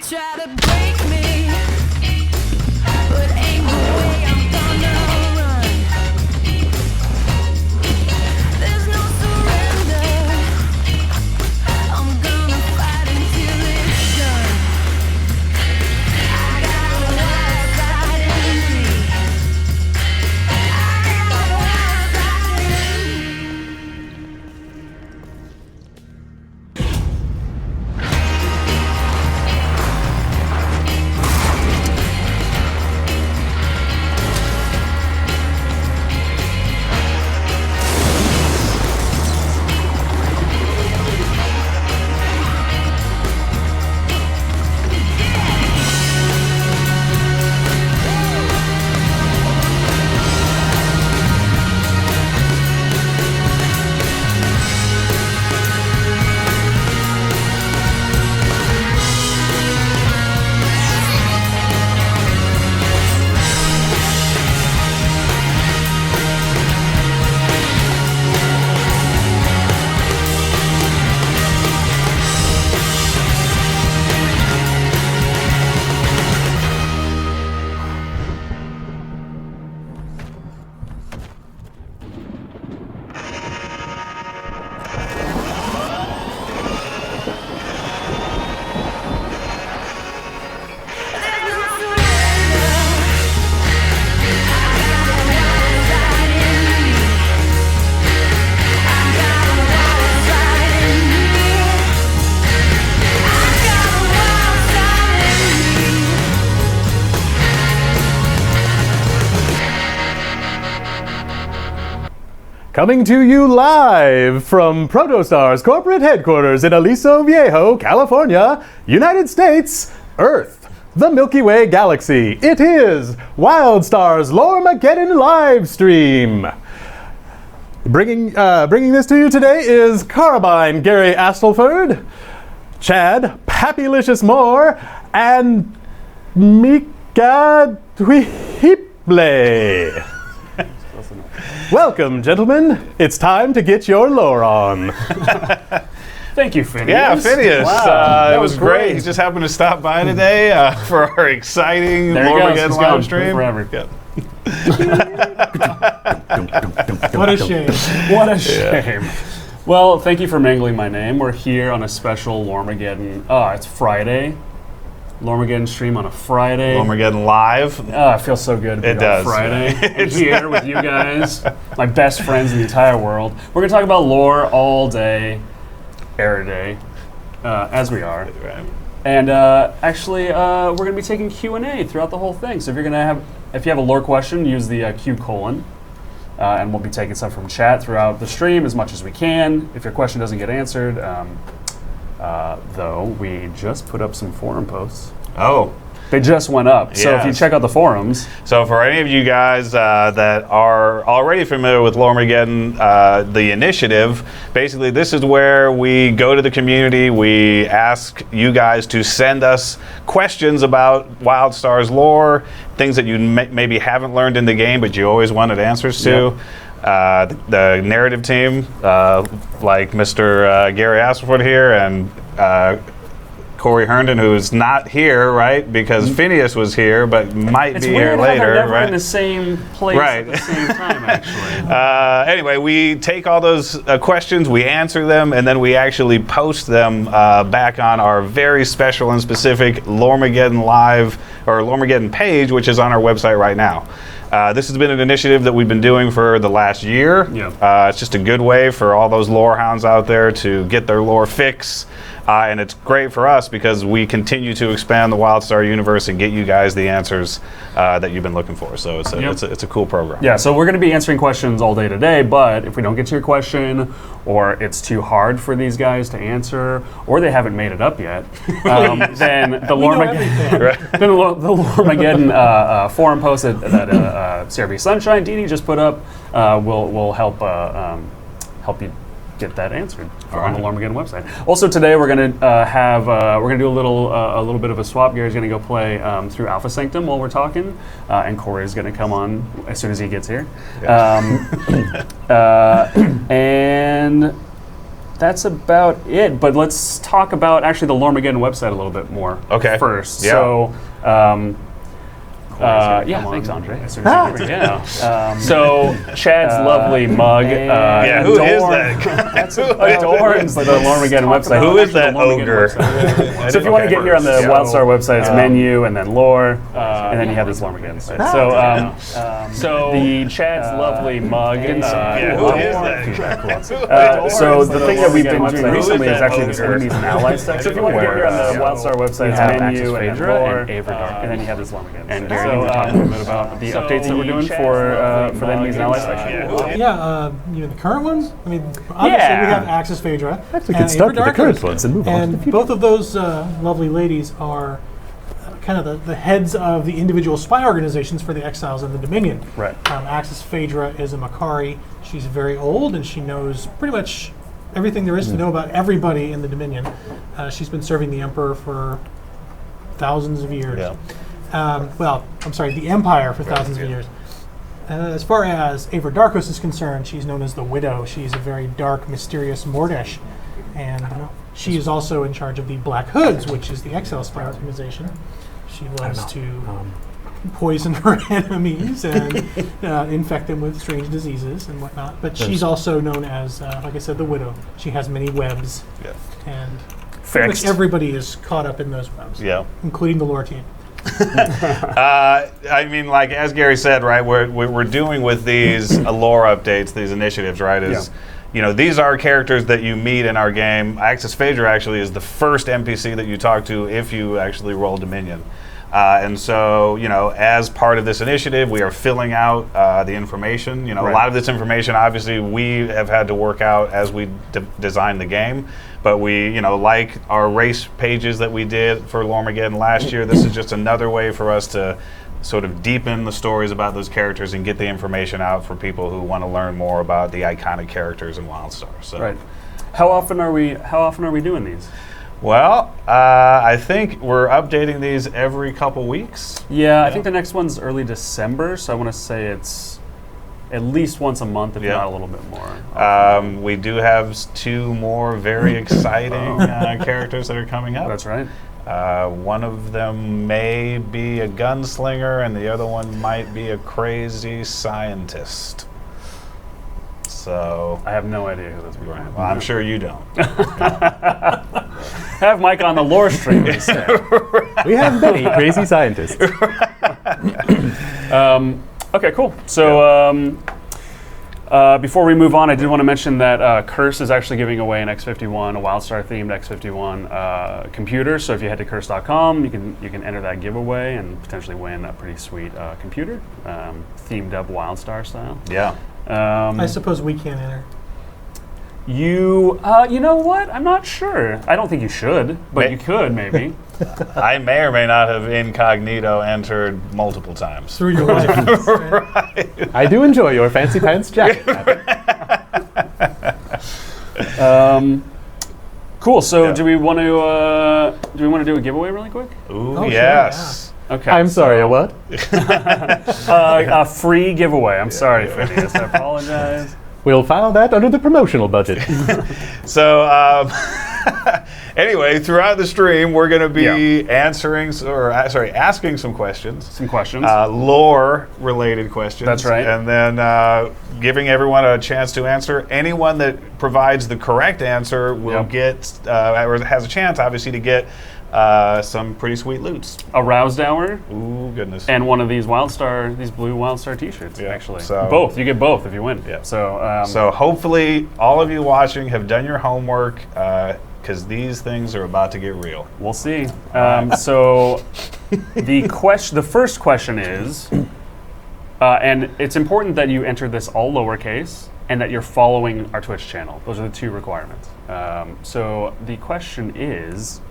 try to break me, but ain't no way I'm gonna run. There's no surrender. I'm gonna fight until it's done. I got a wild side in me. I got a wild side in Coming to you live from Protostar's corporate headquarters in Aliso Viejo, California, United States, Earth, the Milky Way galaxy. It is WildStar's Loremageddon live stream. Bringing this to you today is Carabine Gary Astleford, Chad Pappylicious Moore, and Mika Dweeple. Welcome, gentlemen. It's time to get your lore on. Thank you, Phineas. Yeah, Phineas. Wow. It was great. He just happened to stop by today for our exciting Loremageddon live stream. Forever. Yeah. What a shame. What a shame. Well, thank you for mangling my name. We're here on a special Loremageddon. It's Friday. Loremageddon stream on a Friday. Loremageddon live. It feels so good to be on Friday. I'm here with you guys, my best friends in the entire world. We're going to talk about lore all day, every day, as we are. Right. And actually, we're going to be taking Q&A throughout the whole thing. So if you have a lore question, use the Q:, and we'll be taking some from chat throughout the stream as much as we can. If your question doesn't get answered, though, we just put up some forum posts. Oh. They just went up. So if you check out the forums. So for any of you guys that are already familiar with Loremageddon, the initiative, basically this is where we go to the community, we ask you guys to send us questions about WildStar's lore, things that you maybe haven't learned in the game but you always wanted answers to. Yep. The narrative team, like Mr. Gary Astleford here and Cory Herndon, who's not here, right? Because Phineas was here, but might be here later, they're never right? in the same place at the same time, actually. Anyway, we take all those questions, we answer them, and then we actually post them back on our very special and specific Loremageddon Live or Loremageddon page, which is on our website right now. This has been an initiative that we've been doing for the last year. Yeah. It's just a good way for all those lore hounds out there to get their lore fix. And it's great for us because we continue to expand the WildStar universe and get you guys the answers that you've been looking for. So it's a cool program. Yeah, so we're going to be answering questions all day today, but if we don't get to your question or it's too hard for these guys to answer or they haven't made it up yet, then the Loremageddon forum post that CRB Sunshine Dee just put up will help you get that answered on the Loremageddon website. Also today we're going to do a little bit of a swap. Gary's going to go play through Alpha Sanctum while we're talking, and Cory's going to come on as soon as he gets here. And that's about it. But let's talk about actually the Loremageddon website a little bit more. Okay. First. Yeah. So. Yeah, thanks, Andre. So Chad's lovely mug. Yeah, who is that? Adorns the Loremageddon website. Who is that Actually, the ogre? Loremageddon website. So if you want to get here on the WildStar website, it's menu and then lore, and then you have this Loremageddon site. So the Chad's lovely mug. Yeah, who is that? So the thing that we've been doing Who is recently is that actually this ogre? enemies and allies section. So if you want to get here on the WildStar website, it's have menu and Axis then Phaedra lore, and and then you have this Loremageddon. And site. Gary, So you talk a little bit about the updates that we're doing for the enemies and allies section. Yeah, the current ones. I mean, obviously we have Axis Phaedra. Actually, we could start with the current ones and move on. And both of those lovely ladies are kind of the heads of the individual spy organizations for the Exiles and the Dominion. Right. Axis Phaedra is a Makari. She's very old and she knows pretty much everything there is to know about everybody in the Dominion. She's been serving the Emperor for thousands of years. Yeah. The Empire for thousands of years. As far as Aver Darkos is concerned, she's known as the Widow. She's a very dark, mysterious Mordesh. And she is also in charge of the Black Hoods, which is the Exile spy organization. She loves to poison her enemies and infect them with strange diseases and whatnot. But she's also known as, like I said, the Widow. She has many webs. Yeah. And pretty much everybody is caught up in those webs, Yeah. including the lore team. I mean, like as Gary said, right? We're doing with these lore updates, these initiatives, right? These are characters that you meet in our game. Axis Phaedra actually is the first NPC that you talk to if you actually roll Dominion. And so, as part of this initiative, we are filling out the information. A lot of this information, obviously, we have had to work out as we design the game. But we, like our race pages that we did for Loremageddon last year, this is just another way for us to sort of deepen the stories about those characters and get the information out for people who want to learn more about the iconic characters in WildStar. So. Right. How often are we doing these? Well, I think we're updating these every couple weeks. Yeah, I think the next one's early December, so I want to say it's at least once a month, if not a little bit more. We do have 2 more very exciting characters that are coming up. That's right. One of them may be a gunslinger, and the other one might be a crazy scientist. So I have no idea who those people are. well, I'm sure you don't. Have Mike on the lore stream instead. We have many crazy scientists. Okay, cool. So before we move on, I did want to mention that Curse is actually giving away an X51, a WildStar themed X51 computer. So if you head to curse.com, you can enter that giveaway and potentially win a pretty sweet computer, themed up WildStar style. Yeah. I suppose we can't enter. You know what? I'm not sure. I don't think you should, but you could maybe. I may or may not have incognito entered multiple times. Through your life. Right? I do enjoy your fancy pants jacket. Cool. So Yeah. do we want to do a giveaway really quick? Ooh, Oh, sure, yes. Okay. I'm sorry, a what? A free giveaway. I'm sorry, Phineas. I apologize. We'll file that under the promotional budget. So, anyway, throughout the stream, we're going to be asking some questions. Lore-related questions. That's right. And then giving everyone a chance to answer. Anyone that provides the correct answer will get, or has a chance, obviously, to get some pretty sweet loots. A roused hour. Ooh, goodness. And one of these these blue WildStar T-shirts. Yeah, Actually, so- both. You get both if you win. Yeah. So Hopefully all of you watching have done your homework because these things are about to get real. we'll see. So the first question is, and it's important that you enter this all lowercase and that you're following our Twitch channel. Those are the 2 requirements. So the question is,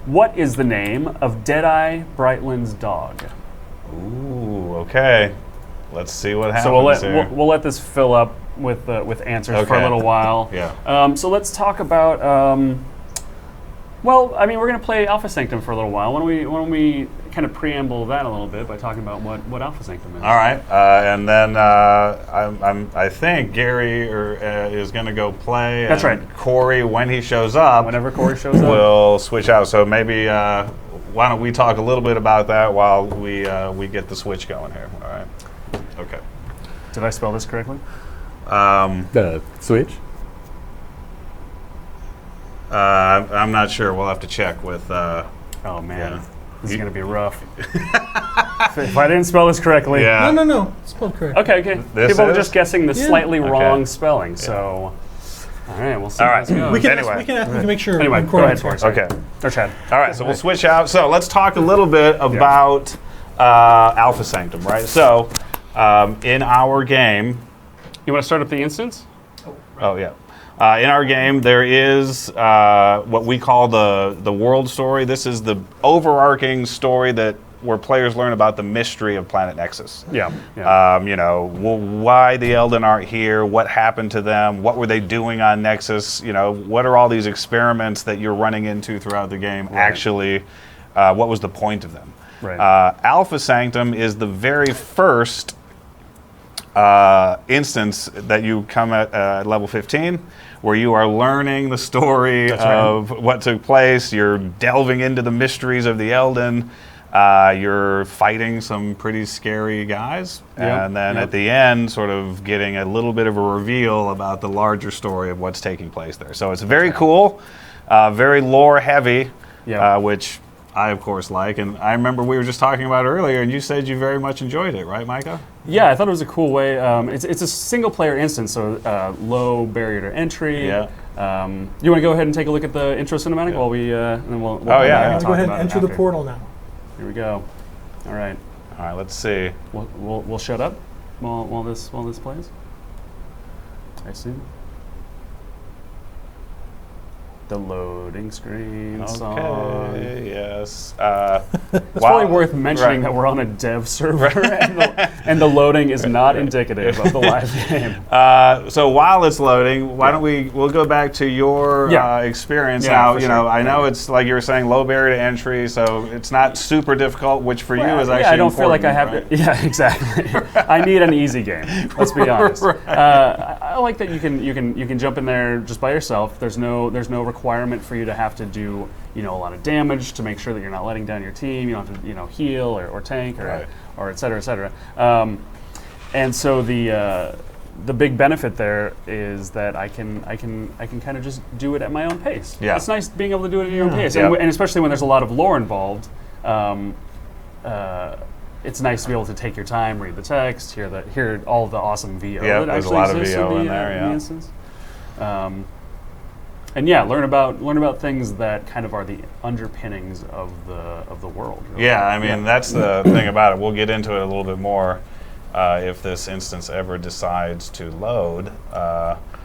what is the name of Deadeye Brightland's dog? Ooh, okay. Let's see what happens So here. we'll let this fill up with answers for a Okay. little while. Yeah. So let's talk about Well, I mean, we're going to play Alpha Sanctum for a little while. Why don't we kind of preamble that a little bit by talking about what Alpha Sanctum is? All right, and then I think Gary is going to go play. That's and right. Cory, when he shows up, Whenever Cory shows up. we'll switch out. So maybe why don't we talk a little bit about that while we get the switch going here? All right. Okay. Did I spell this correctly? The switch. I'm not sure. We'll have to check with. Oh man, Yeah. this is going to be rough. If I didn't spell this correctly. Yeah. No. Spelled correct. Okay. This People are is? just guessing the slightly Okay. wrong spelling. So, all right, we'll see. All how right. this goes. We can, Anyway. we can make sure. Anyway, when go Cory ahead, answers. Cory. Okay. Or Chad. All right. So we'll switch out. So let's talk a little bit about Alpha Sanctum, right? So in our game. You want to start up the instance? Oh yeah. In our game, there is what we call the world story. This is the overarching story where players learn about the mystery of Planet Nexus. Yeah. Why the Elden aren't here, what happened to them, what were they doing on Nexus, what are all these experiments that you're running into throughout the game actually, what was the point of them? Right. Alpha Sanctum is the very first instance that you come at level 15, where you are learning the story of what took place. You're delving into the mysteries of the Elden. You're fighting some pretty scary guys, and then at the end, sort of getting a little bit of a reveal about the larger story of what's taking place there. So it's very cool, very lore heavy, which I of course like. And I remember we were just talking about it earlier, and you said you very much enjoyed it, right, Micah? Yeah, I thought it was a cool way. It's a single player instance, so low barrier to entry. Yeah. You want to go ahead and take a look at the intro cinematic while we, and then we'll Oh, come yeah. back and Let's talk go ahead and about it enter the after. portal now. Here we go. All right. All right, let's see. We'll shut up while this plays. I see. The loading screen song. Okay, yes. It's probably worth mentioning that we're on a dev server, and the loading is not indicative of the live game. So while it's loading, why don't we'll go back to your experience now. for You sure. know, I know it's like you were saying, low barrier to entry, so it's not super difficult, which for you is actually I don't feel like I have important, to. Yeah, exactly. I need an easy game. Let's be honest. I like that you can jump in there just by yourself. There's no requirement for you to have to do a lot of damage to make sure that you're not letting down your team. You don't have to heal or tank or et cetera, et cetera. And so the big benefit there is that I can kind of just do it at my own pace. Yeah. It's nice being able to do it at your own pace, Yeah. and especially when there's a lot of lore involved. It's nice to be able to take your time, read the text, hear all the awesome VO. Yeah, that there's a actually lot of exists VO in the, there, in yeah. the instance. And learn about things that kind of are the underpinnings of the world. Really. Yeah, I mean that's the thing about it. We'll get into it a little bit more if this instance ever decides to load.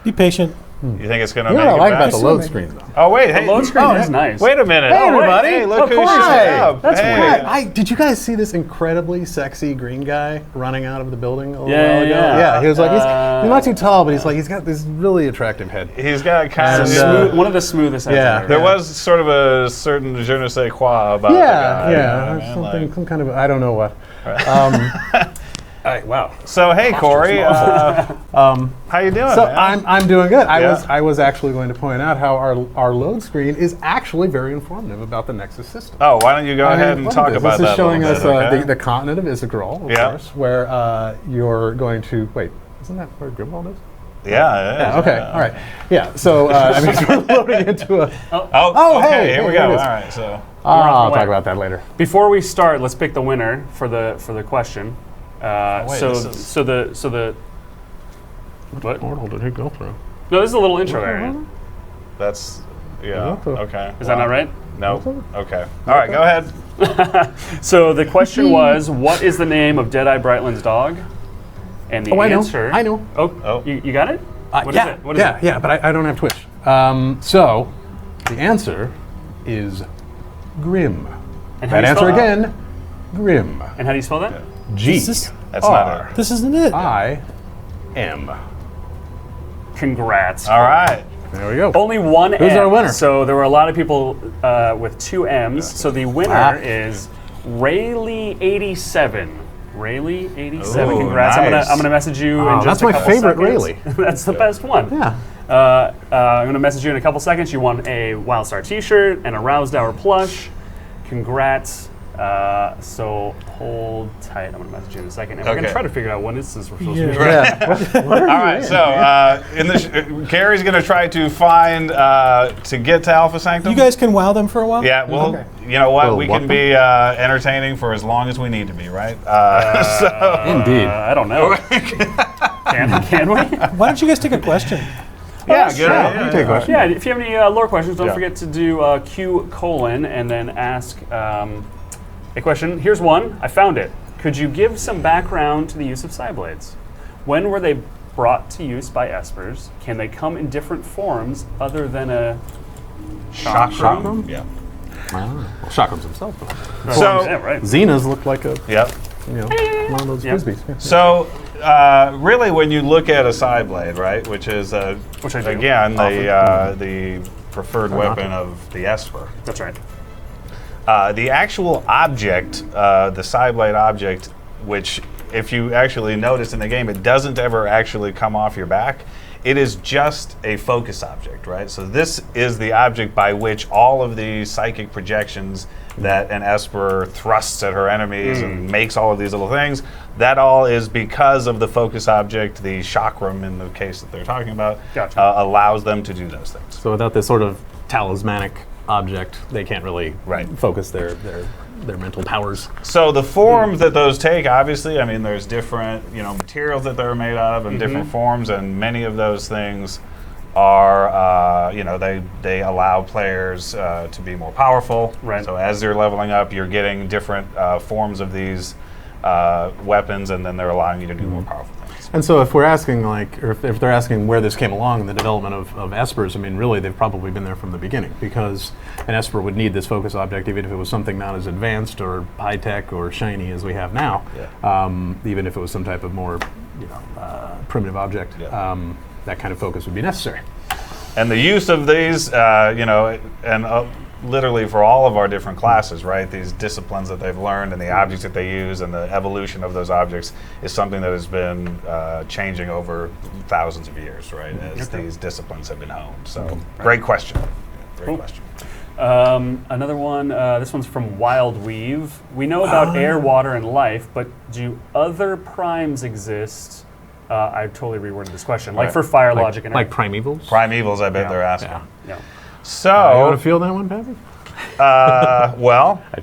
Be patient. You think it's going to You make know what I it like about back? the load screen, though. Oh wait, hey, load screen is nice. Wait a minute. Hey, Oh, wait, everybody. Hey, look Of who course. showed Hey, up. that's Hey. weird. Did you guys see this incredibly sexy green guy running out of the building a little Yeah, while ago? yeah. He was like, he's not too tall, but he's got this really attractive head. He's got kind of And, One of the smoothest. heads yeah. I've ever There heard. was sort of a certain je ne sais quoi about the Yeah, guy. you know yeah, what I mean? something, Like- some kind of, I don't know what. Wow. So hey, Cory, how you doing? So man? I'm doing good. Yeah. I was actually going to point out how our load screen is actually very informative about the Nexus system. Oh, why don't you go ahead and Look at talk this. about This that? is showing a us little bit, okay? the continent of Isagral, of Yeah. course, where you're going to wait. Isn't that where Grimwald is? Yeah. Okay. All right. Yeah. So I mean, we're loading into a. Oh, hey, okay. Here hey, we here go. it is. All right. So I'll way. talk about that later. Before we start, let's pick the winner for the question. wait, so this is- the what? Portal did he go through? No, this is a little intro area. that's okay. Is that not right? No. Okay. All right. Go ahead. So the question was, what is the name of Deadeye Brightland's dog? And the Oh, I know. answer. I know. Oh, you got it? What is yeah, it? What is yeah, it? yeah, but I don't have Twitch. So the answer is Grim. And how That do you answer spell it? again, Grim. And how do you spell that? G That's not it. This isn't it. I M. Congrats. All right. There we go. Only one Who's M. our winner? So there were a lot of people with 2 M's. So the winner is Rayleigh87. Rayleigh87. Ooh, Congrats. nice. I'm gonna message you in just that's a my couple favorite seconds. Rayleigh. That's the best one. Yeah. I'm gonna message you in a couple seconds. You won a WildStar T-shirt and a Roused Hour plush. Congrats. So hold tight. I'm gonna message you in a second, and we're gonna Okay. try to figure out when this is supposed to be. Yeah. All right, so Carrie's going to try to find to get to Alpha Sanctum. You guys can wow them for a while? Yeah, well, Okay. you know what? Well, We what can the- be entertaining for as long as we need to be, right? Indeed. I don't know. Can we? Why don't you guys take a question? Yeah, good. Yeah, you can take a question. Yeah, if you have any lore questions, don't Yeah. forget to do Q: and then ask a question. Here's one. I found it. Could you give some background to the use of Psyblades? When were they brought to use by espers? Can they come in different forms other than a Chakram? Yeah. Well, Chakrams himself. So, yeah, right. Xenas look like a, yep. one of those Yep. frisbees. Yeah. So, really, when you look at a side blade, right, which is Which I do again often. the preferred weapon of the Esper. That's right. The actual object, the side blade object, which if you actually notice in the game, it doesn't ever actually come off your back. It is just a focus object, right? So this is the object by which all of the psychic projections that an Esper thrusts at her enemies and makes all of these little things, that all is because of the focus object, the chakram in the case that they're talking about, Gotcha. allows them to do those things. So without this sort of talismanic object, they can't really Right. focus their mental powers. So the forms that those take, obviously, I mean, there's different, materials that they're made out of and different forms, and many of those things are, they allow players to be more powerful. Right. So as they're leveling up, you're getting different forms of these weapons, and then they're allowing you to do more powerful things. And so if we're asking, or if they're asking where this came along in the development of espers, I mean, really, they've probably been there from the beginning, because an esper would need this focus object, even if it was something not as advanced or high-tech or shiny as we have now, even if it was some type of more primitive object, that kind of focus would be necessary. And the use of these, literally for all of our different classes, right? These disciplines that they've learned and the objects that they use and the evolution of those objects is something that has been changing over thousands of years, right? As these disciplines have been honed. So, great question. Great question. Another one. This one's from Wild Weave. We know about air, water, and life, but do other primes exist? I totally reworded this question. Like Right. for fire, logic, and Like earth. primevals? Primevals, I bet Yeah. they're asking. Yeah. Yeah. You So, want to feel that one, Pappy?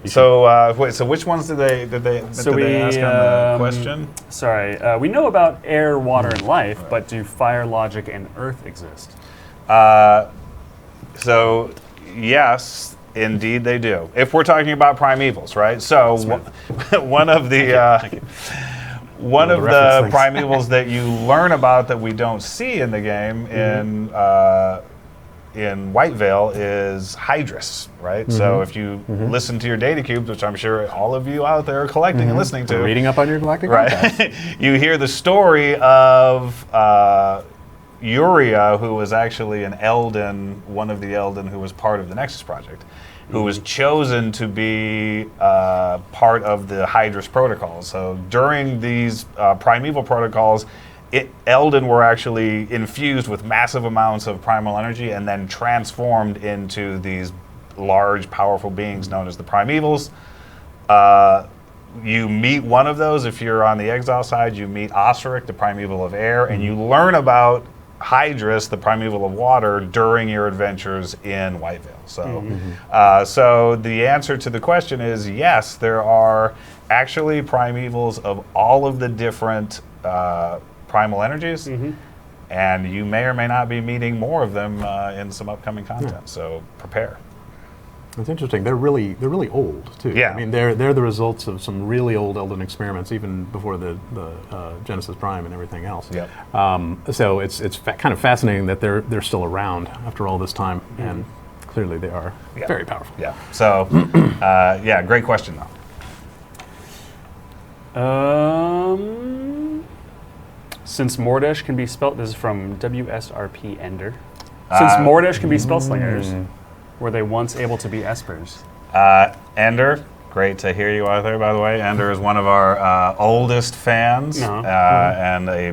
so which ones did they So ask on the question? Sorry. We know about air, water, and life, but do fire, logic, and earth exist? So, yes, indeed they do. If we're talking about primevals, right? So, one of the one of the reference things. primevals that you learn about that we don't see in the game in White Veil is Hydrus, right? So if you listen to your data cubes, which I'm sure all of you out there are collecting and listening to, Reading up on your galactic right? podcast. You hear the story of Uria, who was actually an Eldon, one of the Eldon who was part of the Nexus Project, who was chosen to be part of the Hydrus protocols. So during these primeval protocols, Eldon were actually infused with massive amounts of primal energy and then transformed into these large, powerful beings known as the primevals. You meet one of those if you're on the exile side. You meet Osiric, the primeval of air, and you learn about Hydrus, the primeval of water, during your adventures in White Veil. So, so the answer to the question is yes, there are actually primevals of all of the different primal energies, and you may or may not be meeting more of them in some upcoming content. So prepare. It's interesting. They're really old too. Yeah. I mean, they're the results of some really old Eldon experiments, even before the Genesis Prime and everything else. Yep. So it's kind of fascinating that they're still around after all this time, and clearly they are very powerful. Yeah. So, yeah, great question though. Since Mordesh can be spelt, this is from WSRP Ender. Since Mordish can be spellslingers, were they once able to be espers? Ender, great to hear you out there, by the way. Ender is one of our oldest fans, and a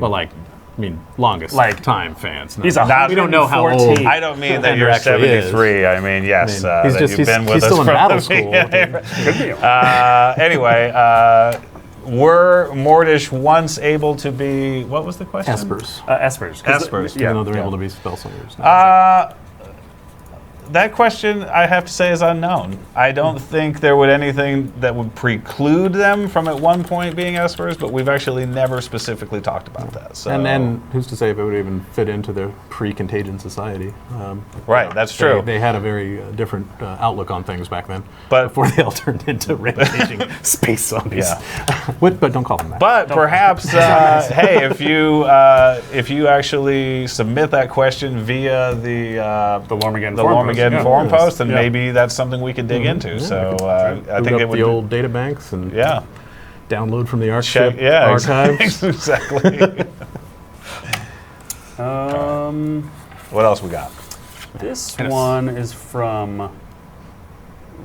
longest Like- time fans. No. He's Not- we don't know how old. 114. I don't mean that Ender you're actually is. 73. I mean, yes, he's that just- you've been with he's us still in from battle the school. beginning. Could be. Anyway, were Mordish once able to be? What was the question? Espers. Espers. 'Cause Espers. Even though they're yeah. able to be spellslingers. That question, I have to say, is unknown. I don't think there would anything that would preclude them from at one point being espers, but we've actually never specifically talked about that. So. And then who's to say if it would even fit into their pre-contagion society? Right, that's true. They had a very different outlook on things back then. But- before they all turned into rampaging space zombies. Yeah. But don't call them that. But perhaps, hey, if you actually submit that question via the Loremageddon forum post, then maybe that's something we could dig into. So I think Boot it up would the old data banks and yeah. download from the Check, archive yeah, archives. exactly. What else we got? This one is from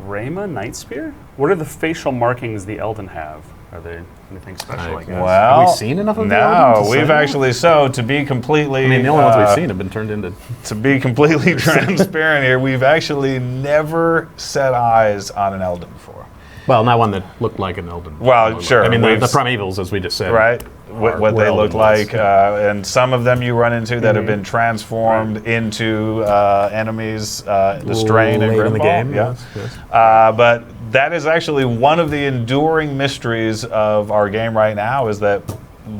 Rayma Nightspear. What are the facial markings the Elden have? Are they anything special, I guess? Well, Have we seen enough of the Elden No, to we've say? actually, so to be completely... I mean, the only ones we've seen have been turned into. To be completely transparent here, we've actually never set eyes on an Elden before. Well, not one that looked like an Elden. Well, sure, I mean, the we've- Primevals, as we just said. Right? What they Elden look was. like, and some of them you run into that have been transformed into enemies, the Strain and Late in the Grimball. game, Yeah. yes. But that is actually one of the enduring mysteries of our game right now, is that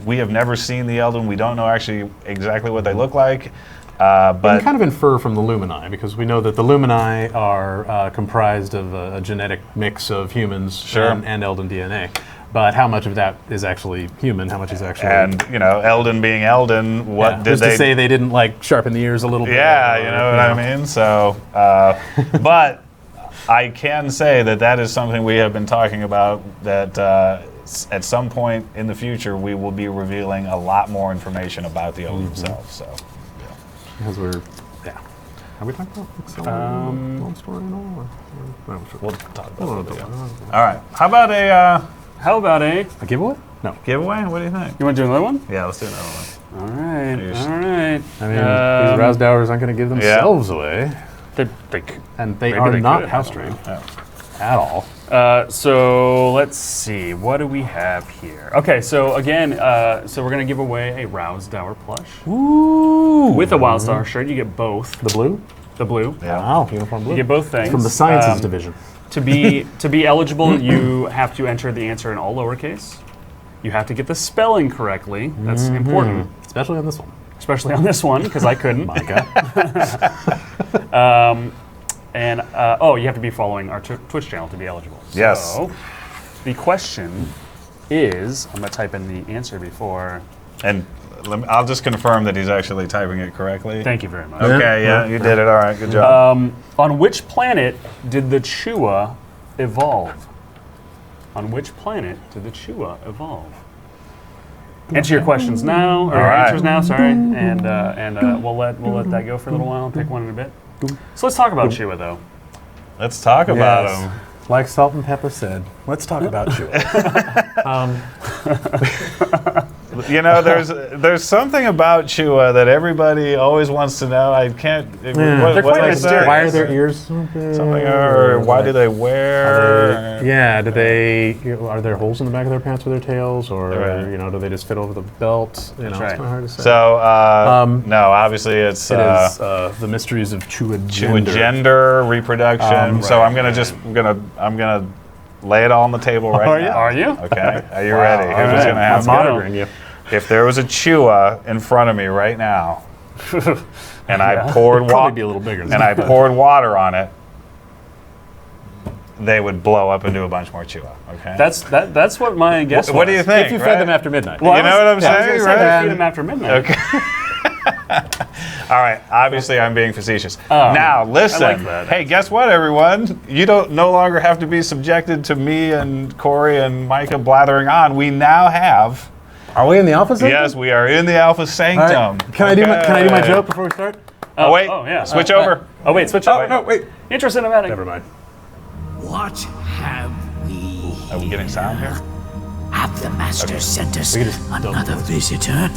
we have never seen the Elden. We don't know actually exactly what they look like. We But can kind of infer from the Lumini, because we know that the Lumini are comprised of a genetic mix of humans Sure. and Elden DNA. But how much of that is actually human? How much is actually? and Elden being Elden, what yeah, did who's they to say they didn't like sharpen the ears a little bit? Yeah, or, you know what I mean? So, but I can say that is something we have been talking about, that at some point in the future we will be revealing a lot more information about the Elden themselves. So, Because we're, yeah. Have we talked about Excel? Long story and all? Or, we'll talk about we'll it. do it. All right. How about a How about a... A giveaway? No. giveaway? What do you think? You want to do another one? Yeah, let's do another one. All right. Cheers. All right. I mean, these Rousdowers aren't going to give themselves away. They And they Maybe are they not could, house I don't trained Yeah. at all. So let's see. What do we have here? Okay, so again, so we're gonna give away a Rousdower plush Ooh. with a WildStar shirt. You get both. The blue? The blue. Yeah. Wow, uniform blue. You get both things. From the sciences division. To be eligible, you have to enter the answer in all lowercase. You have to get the spelling correctly. That's important, Especially on this one. especially on this one because I couldn't. Micah. And you have to be following our Twitch channel to be eligible. Yes. So the question is, I'm gonna type in the answer before. And I'll just confirm that he's actually typing it correctly. Thank you very much. Okay, yeah, you did it. All right, good job. On which planet did the Chua evolve? On which planet did the Chua evolve? Answer your questions now, or All right. answers now. Sorry, and we'll let that go for a little while and pick one in a bit. So let's talk about Chua though. Let's talk about Yes. him. Like Salt and Pepper said, let's talk about Chua. You know, there's something about Chua that everybody always wants to know. I can't. They're quite is that? mysterious. Why are their ears Something, or why do they wear? Yeah, are there holes in the back of their pants for their tails, or Right. do they just fit over the belt? It's right. kind of hard to say. So no, obviously it's it is the mysteries of Chua Chua gender. gender, reproduction. So right, I'm gonna lay it all on the table right Are you? now. Are you? Okay, are you ready? Here's what's gonna I'm happen. monitoring you. If there was a Chua in front of me right now, and I poured Probably water, be a little bigger. and I poured water on it, they would blow up into a bunch more Chua. Okay. That's what my guess was. What do you think? if you right? fed them after midnight. You know what I'm I was saying, gonna say right? that feed them after midnight. Okay. All right. Obviously, I'm being facetious. Now, listen. I like that. Hey, guess what, everyone? You no longer have to be subjected to me and Cory and Micah blathering on. We now have. Are we in the Alpha Sanctum? Yes, we are in the Alpha All Sanctum. right. Can I do my joke before we start? Oh, wait. Oh, yeah. Switch over. Oh, wait, switch Oh, over. no, wait. Intro cinematic. Never mind. What have we? Are we getting sound here? Have the Master sent us We can just another visitor?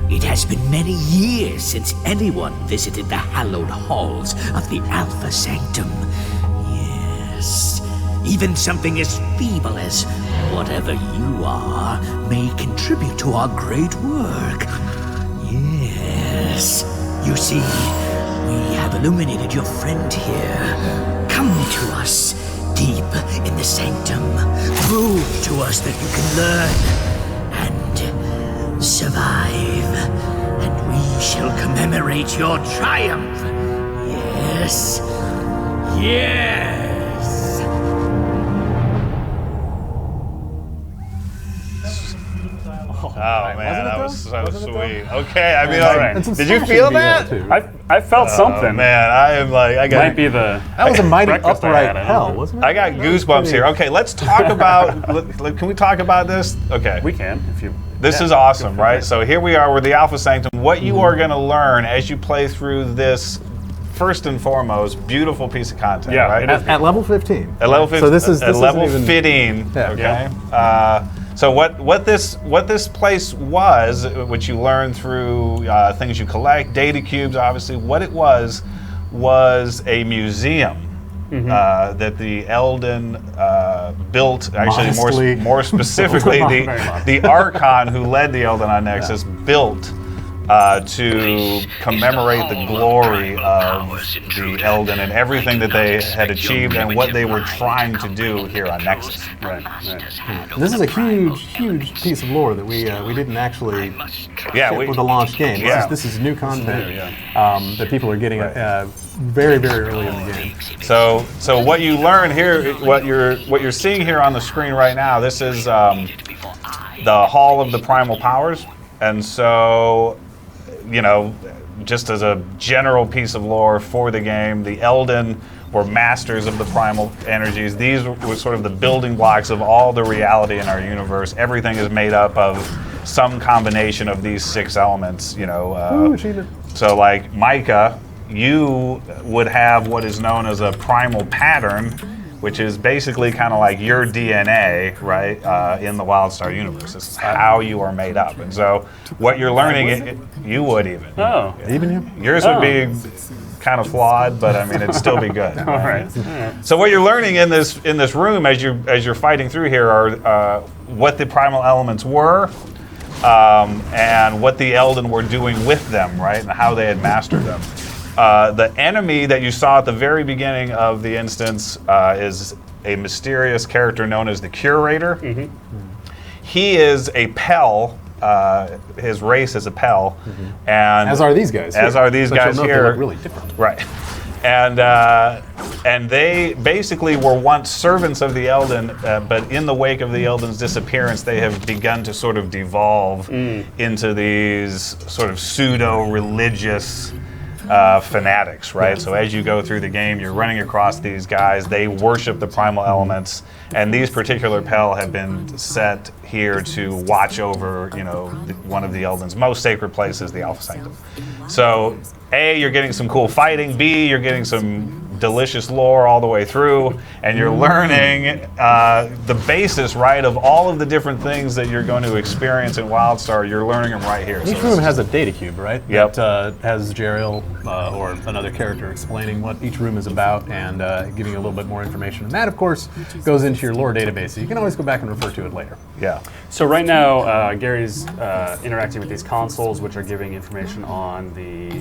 It has been many years since anyone visited the hallowed halls of the Alpha Sanctum. Yes, even something as feeble as whatever you are may contribute to our great work. Yes, you see, we have illuminated your friend here. Come to us, deep in the sanctum. Prove to us that you can learn and survive, and we shall commemorate your triumph. Yes. Yes. Oh man, that was so sweet. Okay, I mean, All right. And some did you slashing feel video, that? too. I felt Oh something. man, I am like, I Might got, be the. That was a mighty breakfast I upright had, I don't hell, know. wasn't it? I got goosebumps here. Okay, let's talk about. Can we talk about this? Okay. We can if you. This is awesome, right? So here we are with the Alpha Sanctum. What you are going to learn as you play through this, first and foremost, beautiful piece of content, Yeah, right? it is. At level 15. At level 15. So this is at this level isn't even, 15. Yeah. Okay. So what this place was, which you learn through things you collect, data cubes, obviously. What it was a museum. That the Eldon built, actually Modestly. more specifically, Very modest. the Archon who led the Eldon on Nexus built to commemorate the glory of the Eldon and everything that they had achieved and what they were trying to do here on Nexus. Right. Right. This is a huge piece of lore that we didn't actually Yeah, ship with the launch game. Yeah. This is new content Yeah. that people are getting very early in the game. So what you learn here, what you're seeing here on the screen right now, this is the Hall of the Primal Powers, and so, you know, just as a general piece of lore for the game, the Eldon were masters of the primal energies. These were sort of the building blocks of all the reality in our universe. Everything is made up of some combination of these 6 elements, you know. Ooh, achievement. So like Micah, you would have what is known as a primal pattern, which is basically kind of like your DNA, right, in the WildStar universe. This is how you are made up. And so what you're learning, you would even. Oh. Even you? Yours would be kind of flawed, but I mean, it'd still be good. All right. So what you're learning in this room as you're fighting through here are what the primal elements were, and what the Eldon were doing with them, right, and how they had mastered them. The enemy that you saw at the very beginning of the instance is a mysterious character known as the Curator. He is a Pell. His race is a Pell, and As are these guys. As here. are these But you'll guys note they here. look really different. Right. And they basically were once servants of the Eldon, but in the wake of the Eldon's disappearance, they have begun to sort of devolve into these sort of pseudo-religious fanatics, right? So as you go through the game, you're running across these guys. They worship the primal elements, and these particular Pell have been set here to watch over, you know, one of the Eldon's most sacred places, the Alpha Sanctum. So, A, you're getting some cool fighting. B, you're getting some delicious lore all the way through, and you're learning the basis, right, of all of the different things that you're going to experience in WildStar. You're learning them right here. Each So room has a data cube, right? Yep. That has Jeriel or another character explaining what each room is about and giving you a little bit more information. And that, of course, goes into your lore database. So you can always go back and refer to it later. yeah. So right now, Gary's interacting with these consoles, which are giving information on the.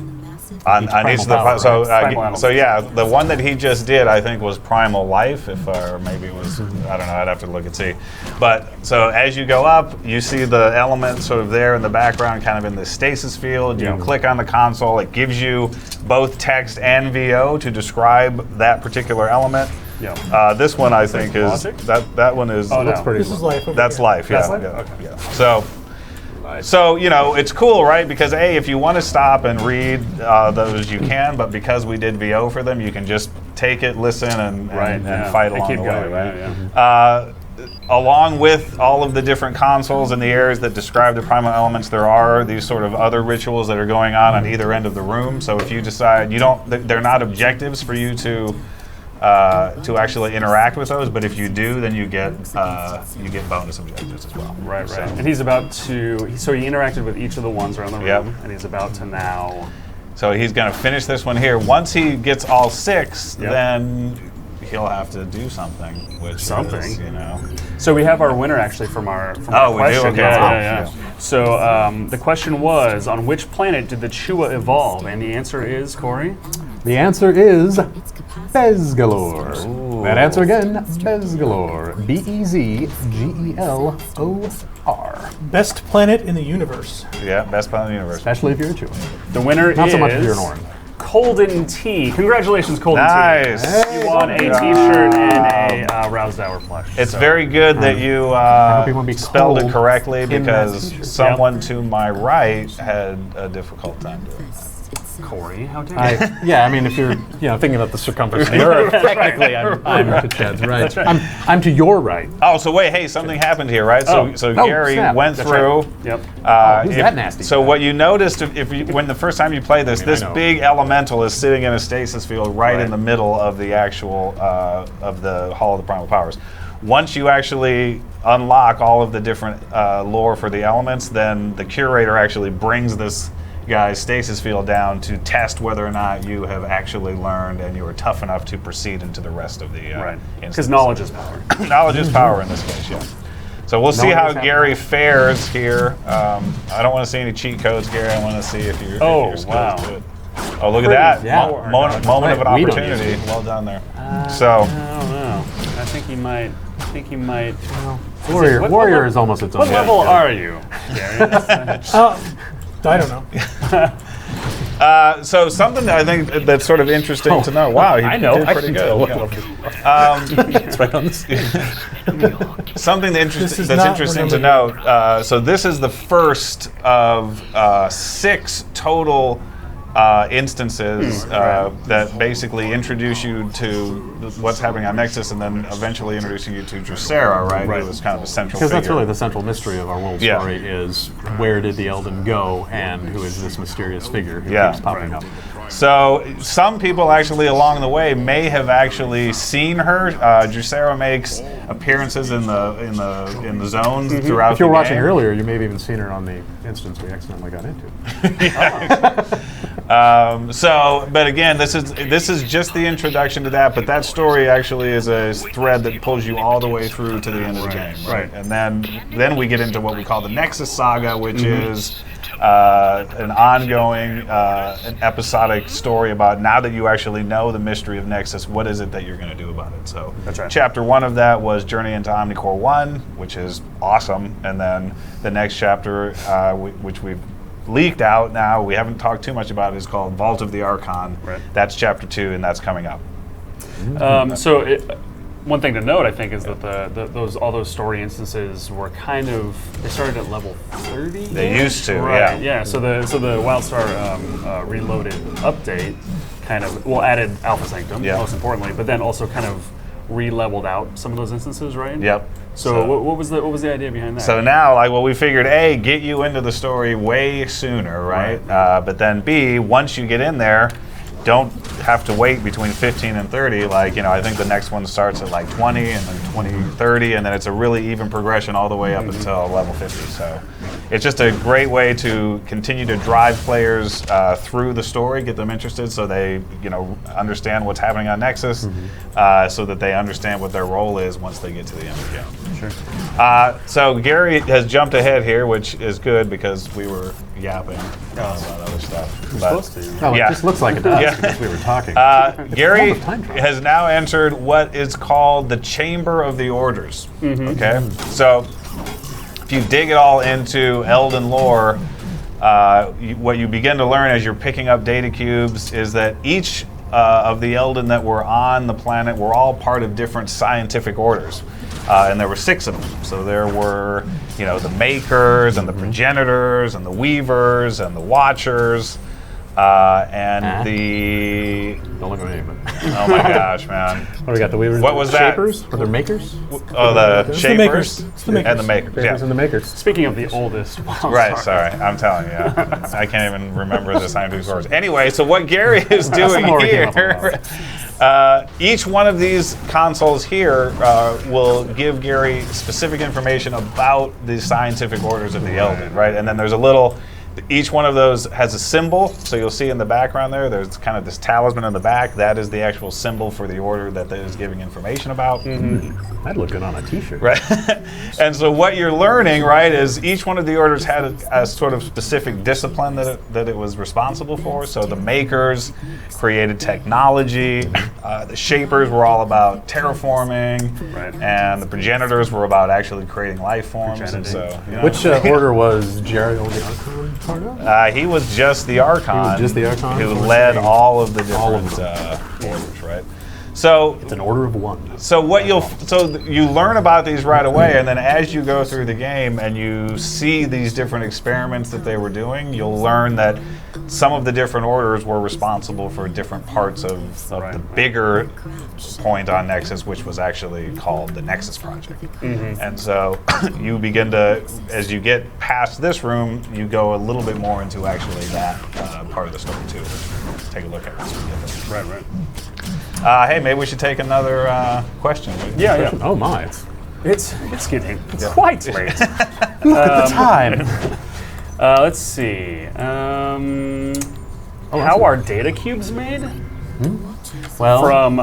On each of the power, so right? Primal elements. so yeah, the one that he just did, I think, was Primal Life, if or maybe it was, I don't know, I'd have to look and see. But so as you go up, you see the element sort of there in the background, kind of in the stasis field. You click on the console, it gives you both text and VO to describe that particular element. Yeah. This one, I think, is Logic? that one is. Oh, no. This is life. Over That's here. life, yeah. That's life? Yeah, Okay. yeah. So, you know, it's cool, right? Because A, if you want to stop and read those, you can, but because we did VO for them, you can just take it, listen, and Right, and yeah. fight They along keep the going, way, right? yeah, along with all of the different consoles and the areas that describe the primal elements, there are these sort of other rituals that are going on either end of the room. So if you decide they're not objectives for you to actually interact with those, but if you do, then you get bonus objectives as well. Right. So- And he's about to. So he interacted with each of the ones around the room, Yep. and he's about to now. So he's going to finish this one here. Once he gets all 6, Yep. then he'll have to do something. Which Something. is, So we have our winner actually from our Oh, our we do? question. Okay. Yeah. So the question was, on which planet did the Chua evolve? And the answer is, Cory? The answer is Bezgalore. That answer again, Bezgalore. Bezgelor. Best planet in the universe. Yeah, best planet in the universe. Especially if you're a Chua. The winner Not is so much if you're an Orin. Colden T. Congratulations, Colden Nice. T. You won a T-shirt and a Roused Hour plush. It's So- very good that you hope you won't be spelled it cold correctly in that because t-shirt. someone to my right had a difficult time doing that. Cory, how dare you? I mean, if you're thinking about the circumference of the Earth, technically I'm to Chad's right. I'm to your right. Oh, so wait, hey, something happened here, right? So, Oh. so Oh, Gary snap. went That's through. right. Yep. Who's that nasty? So what you noticed when the first time you play this, I this know. big elemental is sitting in a stasis field right Right. in the middle of the actual of the Hall of the Primal Powers. Once you actually unlock all of the different lore for the elements, then the curator actually brings this guy's stasis field down to test whether or not you have actually learned and you are tough enough to proceed into the rest of the Right. Because instances. knowledge is power. Knowledge is power in this case, yeah. So we'll see Knowledge how is Gary fares here. I don't want to see any cheat codes, Gary. I want to see if your skills wow. good. Oh, look at that. yeah. Moment of an We don't opportunity. use Well done there. So, I don't know. I think he might. Warrior, what Warrior level- is almost its own. What level are you, Gary? I don't know. so something that I think that's sort of interesting to know. Wow, he I know. did I pretty can good. tell. Yeah. It's right on the screen. Something This is that's not interesting to remembered. note. So this is the first of 6 total instances that basically introduce you to what's happening on Nexus, and then eventually introducing you to Drusera, right? Who was kind of a central Because figure. that's really the central mystery of our world Yeah. story is where did the Elden go and who is this mysterious figure who Yeah. keeps popping up. So some people actually along the way may have actually seen her. Drusera makes appearances in the zones throughout. If you were the watching game. earlier, you may have even seen her on the instance we accidentally got into. But again, this is just the introduction to that. But that story actually is a thread that pulls you all the way through to the end of the game, right? And then we get into what we call the Nexus Saga, which is an ongoing, an episodic story about now that you actually know the mystery of Nexus, what is it that you're going to do about it? So, That's right. Chapter 1 of that was Journey into Omnicore 1, which is awesome, and then the next chapter, which we've leaked out now, we haven't talked too much about it, is called Vault of the Archon. Right. That's Chapter 2, and that's coming up. One thing to note, I think, is that all those story instances were they started at level 30. They used to, right? yeah. So the WildStar Reloaded update kind of added Alpha Sanctum, Yeah. most importantly, but then also kind of re-leveled out some of those instances, right? Yep. So what was the idea behind that? So now, we figured, A, get you into the story way sooner, right? But then B, once you get in there, don't have to wait between 15 and 30. I think the next one starts at 20 and then 20, 30, and then it's a really even progression all the way up until level 50. So it's just a great way to continue to drive players through the story, get them interested so they, understand what's happening on Nexus, so that they understand what their role is once they get to the end of the game. Sure. So Gary has jumped ahead here, which is good because we were yapping about other stuff. Supposed to. Oh, Yeah. it just looks like it does Yeah. because we were talking. Gary of time travel. has now entered what is called the Chamber of the Orders. Okay, so if you dig it all into Elden lore, what you begin to learn as you're picking up data cubes is that each of the Elden that were on the planet were all part of different scientific orders. And there were 6 of them. So there were, the Makers and the Progenitors and the Weavers and the Watchers. And the Don't look at me. But oh my gosh, man! what do we got? The weavers. What was that? Shapers? Or the makers? Oh, the It's the shapers makers. It's the makers. and the makers. Shapers Yeah. and the makers. Speaking of the oldest, Right, sorry. I'm telling you. Yeah. I can't even remember the scientific words. Anyway, so what Gary is doing more we came up here, each one of these consoles here will give Gary specific information about the scientific orders of the Elven, right? And then there's a little, each one of those has a symbol. So you'll see in the background there's kind of this talisman in the back. That is the actual symbol for the order that is giving information about. That'd look good on a T-shirt. Right. And so what you're learning, right, is each one of the orders had a sort of specific discipline that it was responsible for. So the makers created technology, the shapers were all about terraforming, Right. and the progenitors were about actually creating life forms. And so, you know, Which order was Jeriel the Archon part of? he was just the Archon. He was just the Archon? Who Or led saying all of the all of different orders, right? So It's an order of one. So you learn about these right away, and then as you go through the game and you see these different experiments that they were doing, you'll learn that some of the different orders were responsible for different parts of the bigger point on Nexus, which was actually called the Nexus Project. And so you begin to, as you get past this room, you go a little bit more into actually that part of the story too. Let's take a look at it. Right. Hey, maybe we should take another question. Yeah. Oh my! It's getting quite late. Look at the time. Let's see. How are data cubes made? Well, From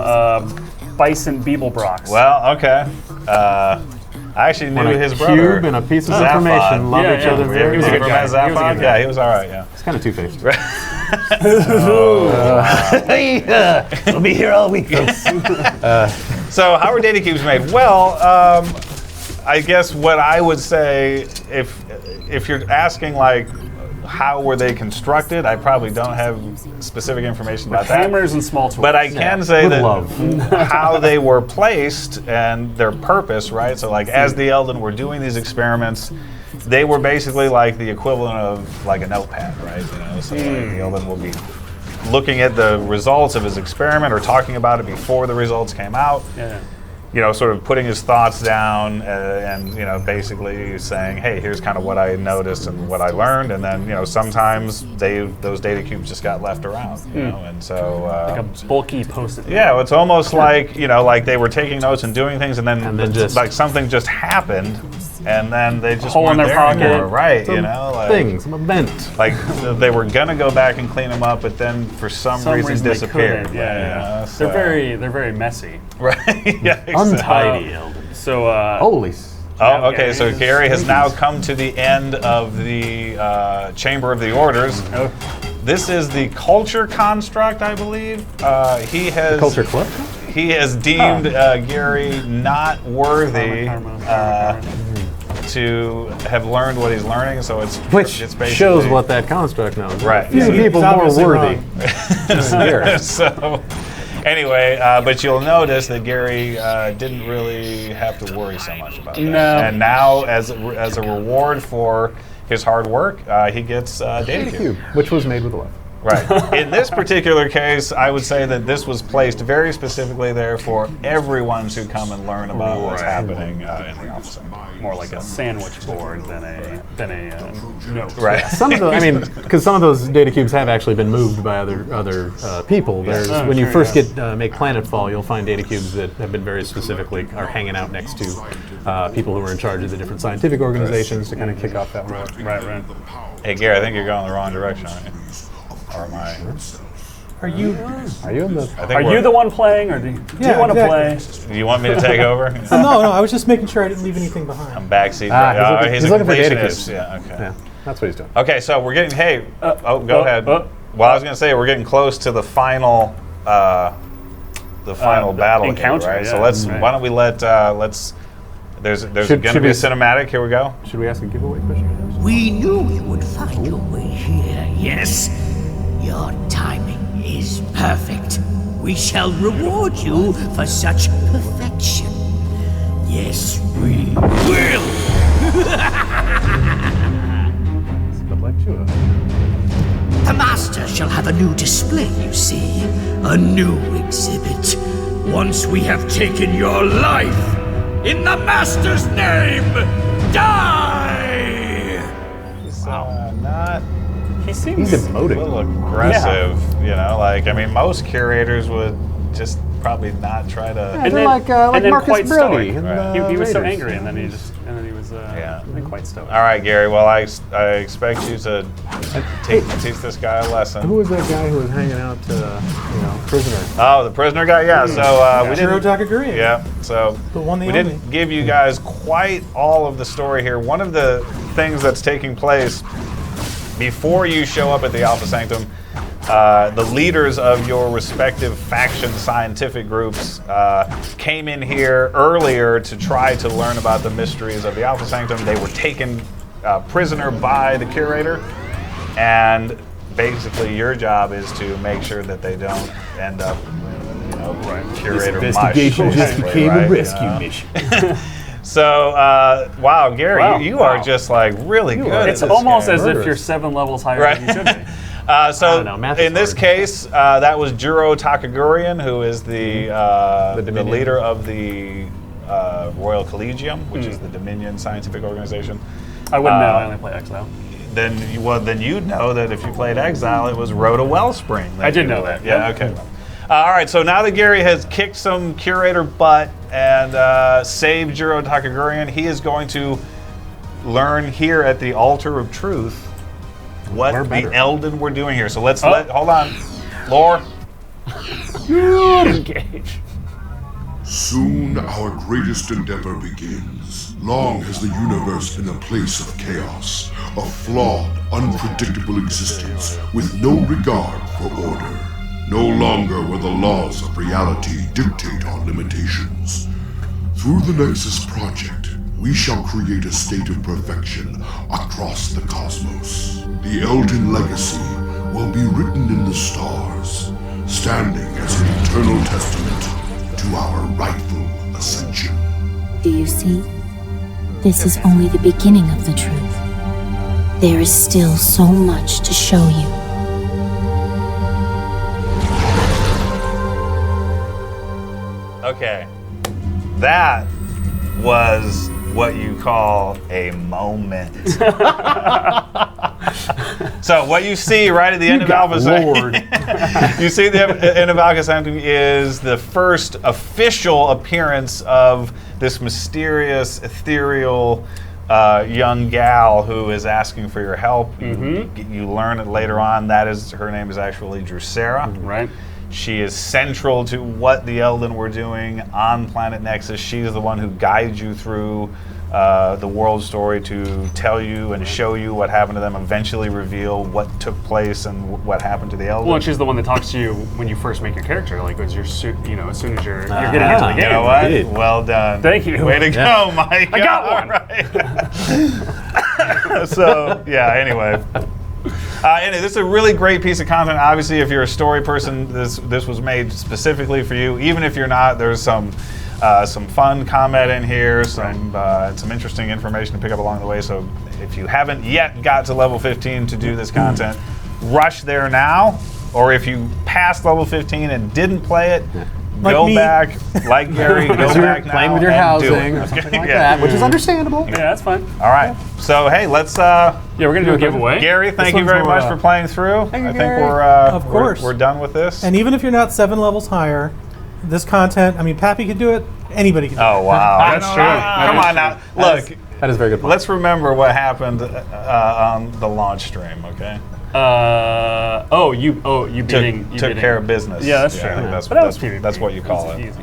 Bison Beeblebrox. Well, okay. I actually knew when a his cube brother. and a piece of Zaphod. information love Yeah, each yeah. other very He was a much. good guy. He was a good Zaphod? guy. Yeah, he was all right. Yeah. It's kind of two-faced. We'll be here all week, folks. So, how are data cubes made? Well, I guess what I would say, if you're asking like, how were they constructed? I probably don't have specific information about that. Hammers and small tools. But I can say With that love. how they were placed and their purpose, right? So, like, as the Elden were doing these experiments, they were basically like the equivalent of like a notepad, right? You know, so like, the Elden will be looking at the results of his experiment or talking about it before the results came out. Yeah. You know, sort of putting his thoughts down and, you know, basically saying, hey, here's kind of what I noticed and what I learned. And then, you know, sometimes those data cubes just got left around, you know, and so. Like a bulky post-it. Yeah, it's almost like, you know, like they were taking notes and doing things and then just- like something just happened and then they just Hole in weren't their there pocket. anymore, right, Some you know? Like, thing, some event. like they were going to go back and clean them up, but then for some reason they disappeared. couldn't. Yeah. you know, so- They're very messy. Right, yeah, exactly. Untidy Elden. So Holy. Oh, okay. Gary So is- Gary has now come to the end of the Chamber of the Orders. Oh. This is the culture construct, I believe. He has Culture Club? He has deemed Gary not worthy to have learned what he's learning. So it's Which it's basically, shows what that construct knows. Right. Few Yeah, people he's more obviously worthy. wrong. So anyway, but you'll notice that Gary didn't really have to worry so much about that. No. And now, as a reward for his hard work, he gets data cube. Which was made with love. Right. In this particular case, I would say that this was placed very specifically there for everyone to come and learn about what's happening in the office. more like a sandwich board than a note. Right. Some of the, I mean, because some of those data cubes have actually been moved by other people. There's when you first get make Planetfall, you'll find data cubes that have been very specifically are hanging out next to people who are in charge of the different scientific organizations to kind of kick off that work. Right. Hey, Gary, I think you're going the wrong direction, aren't you? Or am I? Are you? Are you in the? I think Are you the one playing, or do you want to play? Do you want me to take over? No, I was just making sure I didn't leave anything behind. Backseat. He's looking for data cubes. Yeah. Okay. Yeah, that's what he's doing. Okay, so we're getting. Hey, go ahead. Well, I was going to say we're getting close to the final, battle encounter, here, right? yeah. So let's. Right. Why don't we let's. There's going to Should be a we- cinematic. Here we go. Should we ask a giveaway question? We knew you would find your way here, yes. Your timing is perfect. We shall reward you for such perfection. Yes, we will. But like Chua. The Master shall have a new display, you see. A new exhibit. Once we have taken your life, in the Master's name, die! He seems He's A emoting. little aggressive, you know. Like, I mean, most curators would just probably not try to. And They're then- like and then Marcus quite Brody. stoic. in Right. the He was so Raiders. angry, and then he was then quite stoic. All right, Gary. Well, I expect you to teach this guy a lesson. Who was that guy who was hanging out, prisoner? Oh, the prisoner guy. Yeah. So we Jiro didn't. Takagurian. Yeah. So The one, the we only. didn't give you guys quite all of the story here. One of the things that's taking place before you show up at the Alpha Sanctum, the leaders of your respective faction scientific groups came in here earlier to try to learn about the mysteries of the Alpha Sanctum. They were taken prisoner by the curator, and basically your job is to make sure that they don't end up, curator This mush. investigation just basically, became right? a rescue mission. So, wow, Gary, Wow. you Wow. are just like really good. at It's this almost game. as if Murderous. you're 7 levels higher Right. than you should be. So I don't know, math is in this hard. case, that was Jiro Takagurian, who is the Dominion. leader of the Royal Collegium, which is the Dominion scientific organization. I wouldn't know. I only play Exile. Then you'd know that if you played Exile, it was Rhoda Wellspring. I did you know were- that. Yeah. Yep. Okay. All right. So now that Gary has kicked some curator butt and saved Jiro Takagurian, he is going to learn here at the Altar of Truth what We're the better. Elden were doing here. So let's Oh. hold on, Lore. Engage. Soon our greatest endeavor begins. Long has the universe been a place of chaos, a flawed, unpredictable existence with no regard for order. No longer will the laws of reality dictate our limitations. Through the Nexus Project, we shall create a state of perfection across the cosmos. The Elden legacy will be written in the stars, standing as an eternal testament to our rightful ascension. Do you see? This is only the beginning of the truth. There is still so much to show you. Okay. That was what you call a moment. So what you see right at the end of Alpha Sanctum, you see the end of Alpha Sanctum is the first official appearance of this mysterious, ethereal young gal who is asking for your help. You learn it later on. Her name is actually Drusera. Right. She is central to what the Elden were doing on Planet Nexus. She is the one who guides you through the world story to tell you and show you what happened to them, eventually reveal what took place and what happened to the Elden. Well, and she's the one that talks to you when you first make your character, like as as soon as you're getting into the game. You know what? Did. Well done. Thank you. Way to go, Mike. I got one. Right. So, yeah, anyway. Anyway, this is a really great piece of content. Obviously, if you're a story person, this was made specifically for you. Even if you're not, there's some fun comment in here, some interesting information to pick up along the way. So if you haven't yet got to level 15 to do this content, rush there now. Or if you passed level 15 and didn't play it, Like go me. back, like Gary, go Because you're back now playing with your and do housing it. or something like Yeah. that, which is understandable. Yeah, that's fine. All right. So hey, let's. Yeah, we're gonna do a giveaway. Gary, thank you one's very more, much for playing through. I think Gary. Of course. we're done with this. And even if you're not 7 levels higher, this content, I mean, Pappy could do it, anybody can do it. Oh wow, That's true. Come on now, look. That is a very good point. Let's remember what happened on the launch stream, okay? You beating Took care of business. Yeah, that's I true. think that's, But that was that's, PvP. that's what you call it. Easy.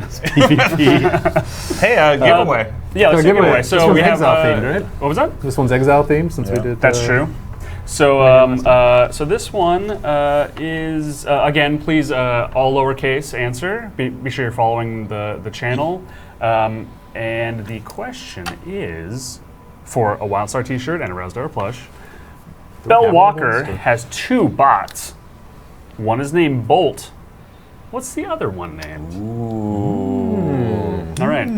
Hey, giveaway. Yeah, let's do a giveaway. This So one's we have Exile themed, right? What was that? This one's Exile themed since we did. That's true. So, so this one is again. Please, all lowercase answer. Be sure you're following the channel. And the question is for a WildStar T-shirt and a WildStar plush. Bell Walker has 2 bots. One is named Bolt. What's the other one named? All right.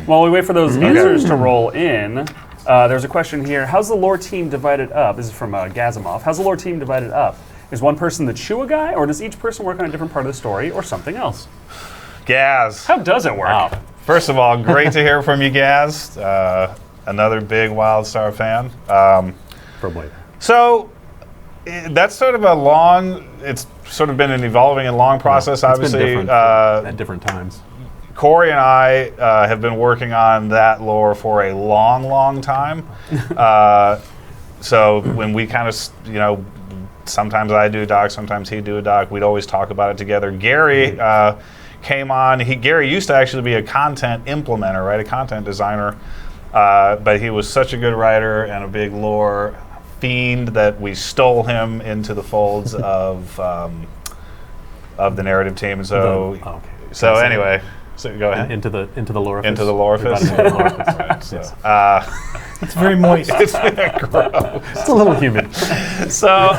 While we wait for those answers to roll in, there's a question here. How's the lore team divided up? This is from Gazimov. How's the lore team divided up? Is one person the Chua guy, or does each person work on a different part of the story, or something else? Gaz. How does it work? First of all, great to hear from you, Gaz. Another big WildStar fan. Probably. So that's sort of it's sort of been an evolving and long process. Obviously, been different at different times. Corey and I have been working on that lore for a long, long time. So when we kind of, sometimes I do a doc, sometimes he'd do a doc. We'd always talk about it together. Gary came on. Gary used to actually be a content implementer, right? A content designer. But he was such a good writer and a big lore fiend that we stole him into the folds of the narrative team. And so, anyway, so go ahead. Into the lore. Into the lore. It's very moist. It's gross. It's a little humid. So,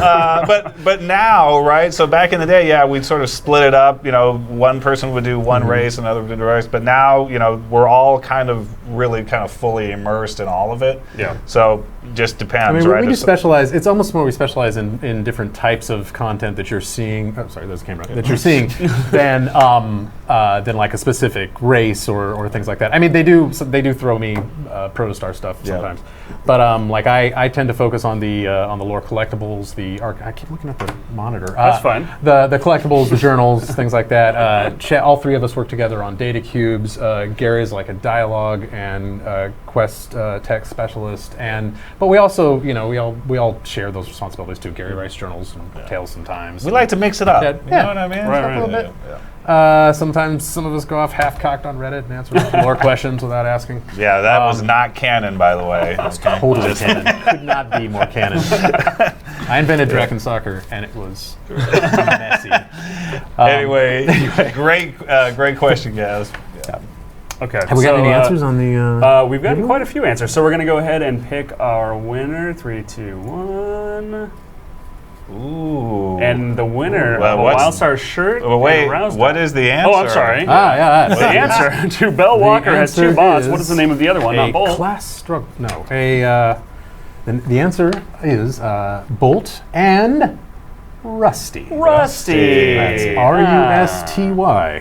but now, right? So back in the day, yeah, we'd sort of split it up. One person would do one race, another would do the race. But now, we're all really fully immersed in all of it. Yeah. So just depends, I mean, right? we do specialize. It's almost more we specialize in different types of content that you're seeing. Oh, sorry, there's a camera. That you're seeing than like a specific race or things like that. I mean, they do throw me Protostar stuff sometimes. But like I tend to focus on the lore collectibles, I keep looking at the monitor. That's fine. The collectibles, the journals, things like that. All three of us work together on data cubes. Gary's like a dialogue and quest tech specialist, but we also we all share those responsibilities too. Gary writes journals and tales sometimes. We like to mix it up. You know what I mean? Right. A little bit. Sometimes some of us go off half-cocked on Reddit and answer more questions without asking. Yeah, that was not canon, by the way. Totally canon. Could not be more canon. I invented Draken Soccer, and it was messy. Anyway, great question, guys. Yeah. Okay. Have we got any answers on the? We've got quite a few answers, so we're going to go ahead and pick our winner. 3, 2, 1. Ooh. And the winner Well, of a what's- WildStar shirt. Well, wait, and a Rouse what Dog. is the answer? Oh, I'm sorry. Yeah. The answer to Bell Walker has 2 bots. What is the name of the other one? A Not Bolt. class struggle. No. The answer is Bolt and Rusty. Rusty. That's R-U-S-T-Y,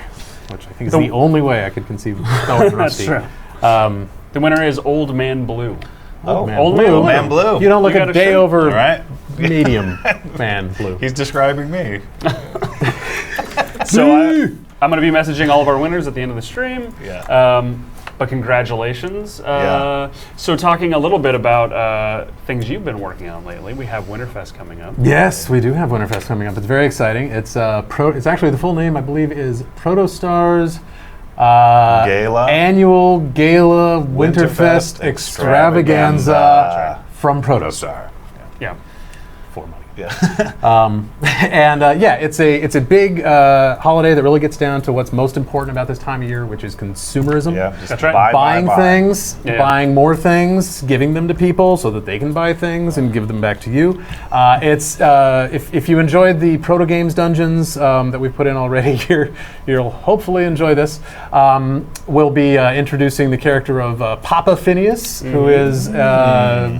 which I think is the only way I could conceive of spelling Rusty. That's true. The winner is Old Man Blue. Oh, Old Man Blue. Man Blue. You don't look You got a a day shirt? over All right. medium man blue. He's describing me. So I'm going to be messaging all of our winners at the end of the stream. Yeah. But congratulations. Yeah. So talking a little bit about things you've been working on lately, we have Winterfest coming up. Yes, we do have Winterfest coming up. It's very exciting. It's it's actually the full name, I believe, is Protostar's Gala? Annual Gala Winterfest Extravaganza from Protostar. Yeah. For money. Yeah. It's a big holiday that really gets down to what's most important about this time of year, which is consumerism. Yeah. Just That's right. Buying things, Yeah. buying more things, giving them to people so that they can buy things and give them back to you. If you enjoyed the Proto Games dungeons that we've put in already, you'll hopefully enjoy this. We'll be introducing the character of Papa Phineas, who is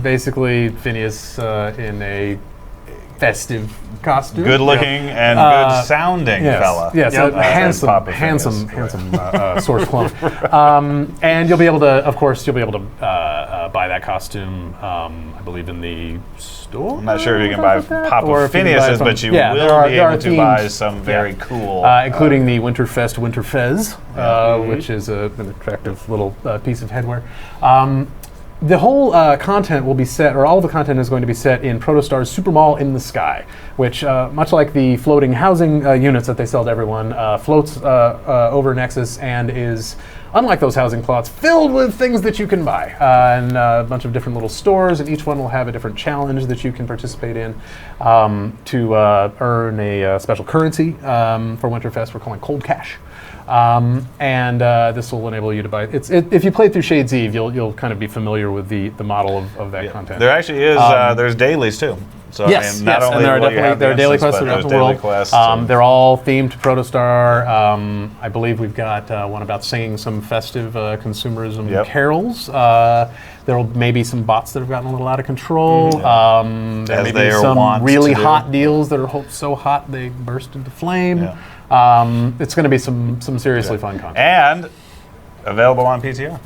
basically Phineas in a festive costume. Good looking and good sounding fella. Yes, Yep. handsome, Papa handsome, Phineas. handsome source clone. And you'll be able to, of course, buy that costume. I believe in the store. I'm not sure if you can buy or Papa if you can buy Phineas's, from- but you yeah, will there are be able to themes. buy some very cool. Including the Winterfest Winterfez, which is an attractive little piece of headwear. The whole content will be set, or all the content is going to be set in Protostar's Super Mall in the Sky, which, much like the floating housing units that they sell to everyone, floats over Nexus and is, unlike those housing plots, filled with things that you can buy, and a bunch of different little stores, and each one will have a different challenge that you can participate in to earn a special currency for Winterfest. We're calling Cold Cash. This will enable you to buy. If you play through Shades Eve, you'll kind of be familiar with the model of that content. There actually is. There's dailies too. So Yes, I mean, not yes, only and there are will you have definitely there are the daily instance, quests but throughout there's the daily world. quests, and- They're all themed to Protostar. I believe we've got one about singing some festive consumerism Yep. carols. There may be some bots that have gotten a little out of control. There As may they be are some wont really to do. hot deals that are so hot they burst into flame. Yeah. It's going to be some seriously fun content. And available on PTR.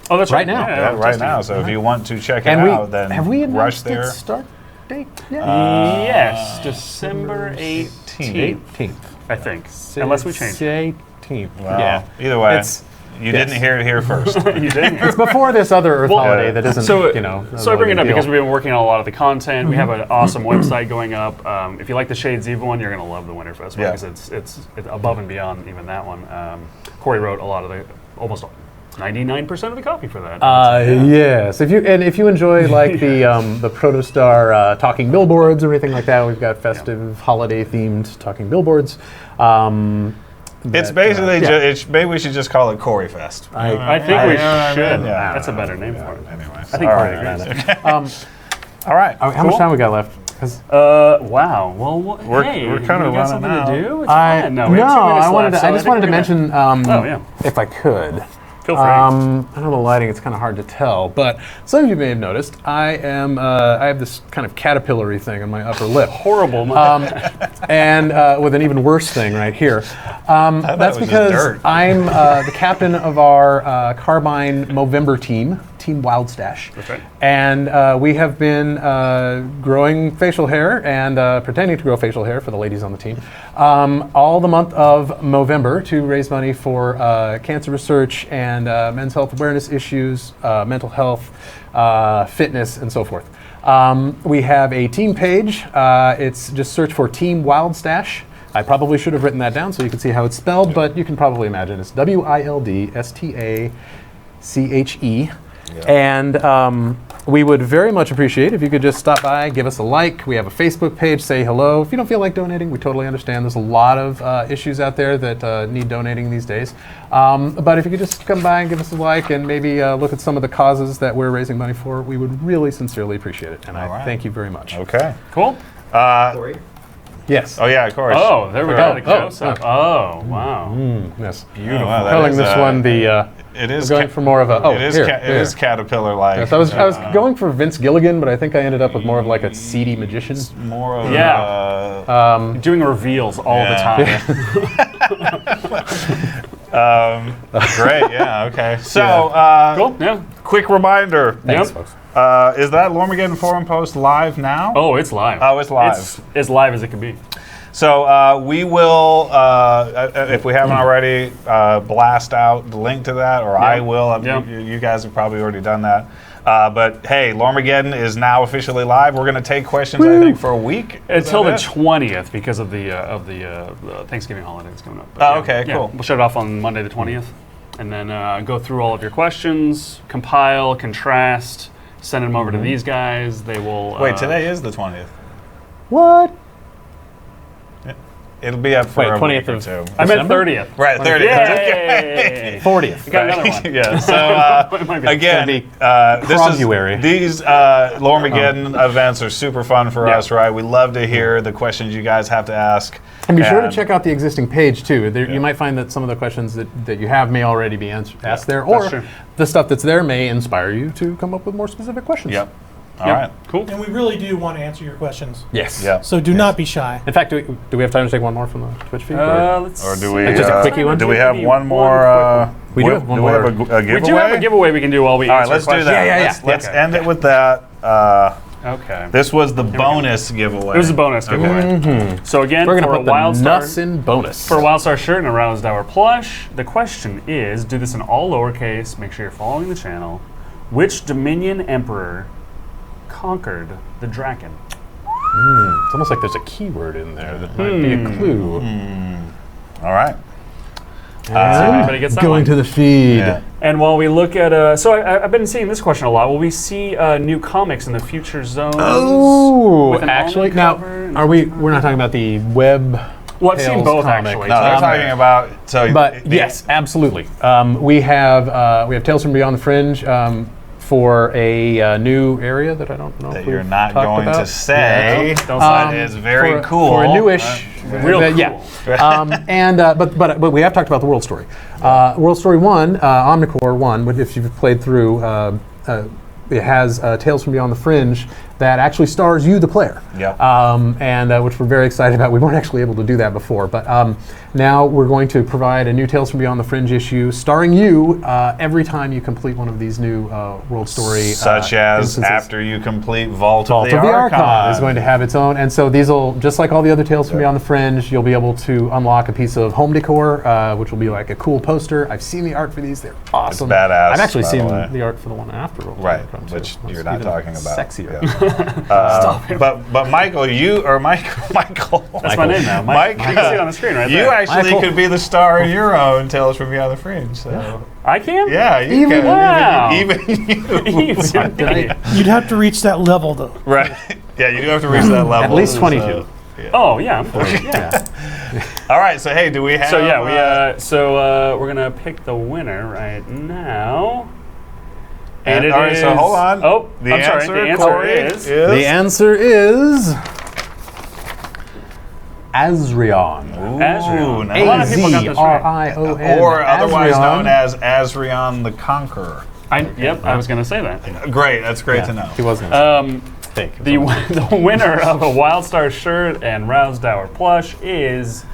Oh, that's Right now. Yeah, right now. So if you want to check it And out, then have we rush announced there. its start date yet? Yes, December 18th, 18th. I think. Unless we change it. 18th. Well, Yeah. Either way, It's- you didn't hear it here first. You did? It's before this other Earth holiday that isn't, So, you know. so I bring it up because we've been working on a lot of the content. We have Mm-hmm. an awesome website going up. If you like the Shades Eve one, you're going to love the Winterfest one Yeah. because it's above and beyond even that one. Corey wrote a lot of the, almost 99% of the copy for that. Yes, if you enjoy like the Protostar talking billboards or anything like that, we've got festive holiday themed talking billboards. It's basically, maybe we should just call it Cory Fest. I think we should. Yeah. That's a better name for it. Anyway, I think Corey agrees. all right. How much time we got left? 'Cause Wow. Well, We're hey, kinda you got running something out. to do? It's fine. No, we have 2 minutes I wanted. left, To, I so just think wanted to we're gonna- mention, yeah. if I could. Feel free. I don't know the lighting; it's kind of hard to tell. But some of you may have noticed I have this kind of caterpillar-y thing on my upper lip. Horrible. And with an even worse thing right here. That's was just because dirt. I'm the captain of our Carbine Movember team, Team WildStash. That's right. And we have been growing facial hair and pretending to grow facial hair for the ladies on the team all the month of Movember to raise money for cancer research and men's health awareness issues, mental health, fitness, and so forth. We have a team page. It's just search for Team WildStash. I probably should have written that down so you can see how it's spelled, but you can probably imagine it's WildStache. And we would very much appreciate if you could just stop by, give us a like. We have a Facebook page, say hello. If you don't feel like donating, we totally understand. There's a lot of issues out there that need donating these days. But if you could just come by and give us a like and maybe look at some of the causes that we're raising money for, we would really sincerely appreciate it. And I right. thank you very much. Okay. Cool. Yes. Oh yeah, of course. Oh, there we go. The Oh, close-up. Oh, wow. Yes. Beautiful. Wow, that Calling is, this one the. It is going for more of a. Oh, it is. here, It here. is caterpillar-like. Yes, I was going for Vince Gilligan, but I think I ended up with more of like a seedy magician. more of. Yeah. Doing reveals all Yeah. the time. Great. Yeah. Okay. So, Cool. Yeah. quick reminder. Thanks, Yep. folks. Is that Loremageddon forum post live now? Oh, it's live. Oh, it's live. It's as live as it can be. So we will, if we haven't already, blast out the link to that, or I will. Yeah. You guys have probably already done that. But hey, Loremageddon is now officially live. We're going to take questions, I think, for a week. Is Until the that it? 20th because of the Thanksgiving holidays coming up. But Oh, okay, cool. We'll shut it off on Monday the 20th, and then go through all of your questions, compile, contrast, send them over to these guys. They will. Wait, today is the 20th. What? It'll be up for Wait, a 20th week or of- two. I meant December? 30th. Right, 30th. Yay! 40th. Got another one. Yeah. So It might be. again, It's February. These Loremageddon events are super fun for Yeah. us, right? We love to hear the questions you guys have to ask. And be sure to check out the existing page too. There, you might find that some of the questions that you have may already be asked there, or true. the stuff that's there may inspire you to come up with more specific questions. Yep. All right. Cool. And we really do want to answer your questions. Yes. Yep. So do not be shy. In fact, do we have time to take one more from the Twitch feed? Let's Or do we? Just a quickie one? Do we have one more? We do have one do we more. have a giveaway? We do have a giveaway we can do while we All right, answer let's do questions. that. Yeah. Let's Okay. end it with that. Okay. This was the bonus giveaway. It was a bonus giveaway. So again, We're for gonna a put the WildStar nuts in bonus. for a WildStar shirt and a Roused Hour plush, the question is: do this in all lowercase. Make sure you're following the channel. Which Dominion Emperor conquered the Draken? It's almost like there's a keyword in there that might be a clue. All right. Everybody gets that Going one. to the feed. Yeah. And while we look at, so I've been seeing this question a lot. Will we see new comics in the future zones? Oh, With an actually, almond now cover? are we? We're not talking about the web. Well, I've seen Tales both comic. actually. No, they're talking about. So, But yes, absolutely. We have Tales from Beyond the Fringe for a new area that I don't know that if you're we've not talked going about. to say. Don't But say. it's very for, cool. for a newish. Real cool. Yeah. But we have talked about the World Story. World Story 1, Omnicore 1, if you've played through it has Tales from Beyond the Fringe that actually stars you, the player. Yep. And which we're very excited about. We weren't actually able to do that before, but now we're going to provide a new Tales from Beyond the Fringe issue starring you every time you complete one of these new World Story Such as instances. after you complete Vault Vault of the Archon. is going to have its own, and so these will, just like all the other Tales from Beyond the Fringe, you'll be able to unlock a piece of home decor, which will be like a cool poster. I've seen the art for these; they're awesome. badass, I've actually by seen the way. the art for the one after World Right, War II, too. which That's you're not even talking about. Sexier. Yeah. But Michael, Michael. That's my name now. Mike. You can see it on the screen right You there. actually could be the star of your own Tales from Beyond the Fringe. So I can? yeah, you Even can. wow. Even you. Even me. You'd have to reach that level, though. Right. Yeah, you do have to reach that level. At least 22. Oh, yeah, I'm for it. Yeah. All right. So hey, do we have? So, yeah, we're going to pick the winner right now. And it all right. is. So hold on. Oh, the I'm sorry. The answer Cory, is. The answer is Azrion. Azrion. nice. A lot of people got this right. Azrion. Or otherwise known as Azrion the Conqueror. Yep, I was going to say that. Great. That's great to know. He wasn't. The winner of a WildStar shirt and Rousdower plush is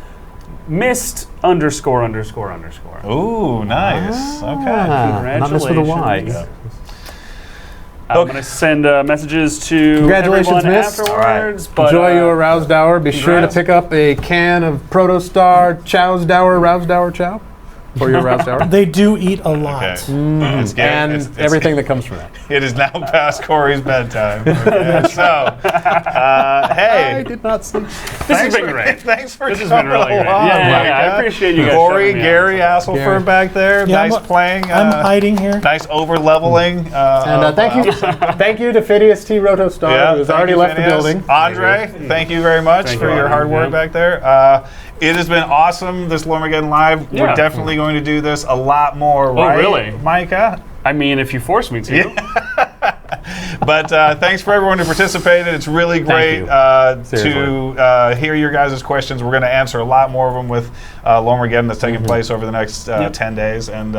Mist ____. Ooh, nice. Okay. Not missed with a Y. Congratulations. I'm going to send messages to Congratulations, everyone Mist. afterwards. But, Enjoy your Rousdower. Be sure to congrats. pick up a can of Protostar Chowsdower Rousdower Chow for your Rousdower. They do eat a lot. Okay. It's And it's- everything that comes from that. It is now past Cory's bedtime. Okay, so, I hey, did not sleep. This has been great. thanks for This has coming been really great. along, Yeah, I Micah. appreciate you guys. Cory, showing me Gary, out. Astleford Gary. back there. Yeah, Nice playing. I'm hiding here. Nice over leveling. And thank you to Phineas T. Rotostar, who's already left the building. Andre, thank you very much Thank for you, your hard Andre. work back there. It has been awesome, this Loremageddon Live. We're Yeah. definitely going to do this a lot more, right? really? Micah? I mean, if you force me to. But thanks for everyone who participated. It's really great you. to hear your guys' questions. We're going to answer a lot more of them with Loremageddon that's taking place over the next 10 days. And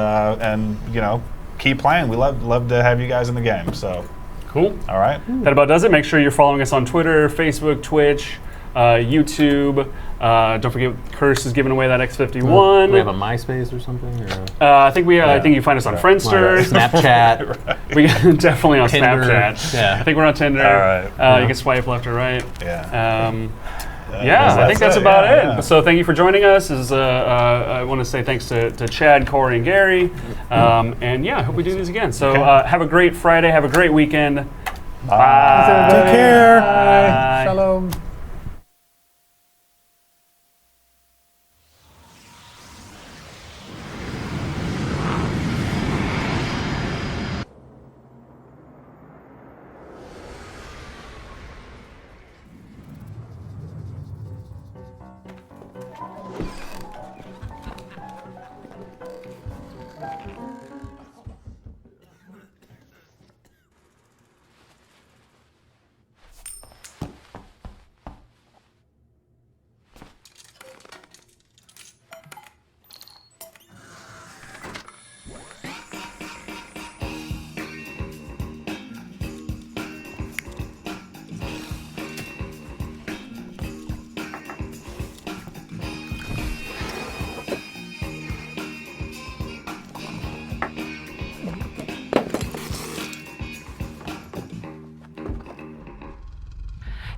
you know, keep playing. We love to have you guys in the game. So, Cool. all right. That about does it. Make sure you're following us on Twitter, Facebook, Twitch, YouTube. Don't forget, Curse is giving away that X51. Do we have a MySpace or something? Or I think I think you find us on Friendster. Snapchat. We definitely on Tinder. Snapchat. Yeah. I think we're on Tinder. All right. You can swipe left or right. Yeah. I think that's about it. Yeah. So thank you for joining us. I want to say thanks to Chad, Cory, and Gary. And yeah, I hope we do these again. So have a great Friday. Have a great weekend. Bye. Take care. Bye. Shalom.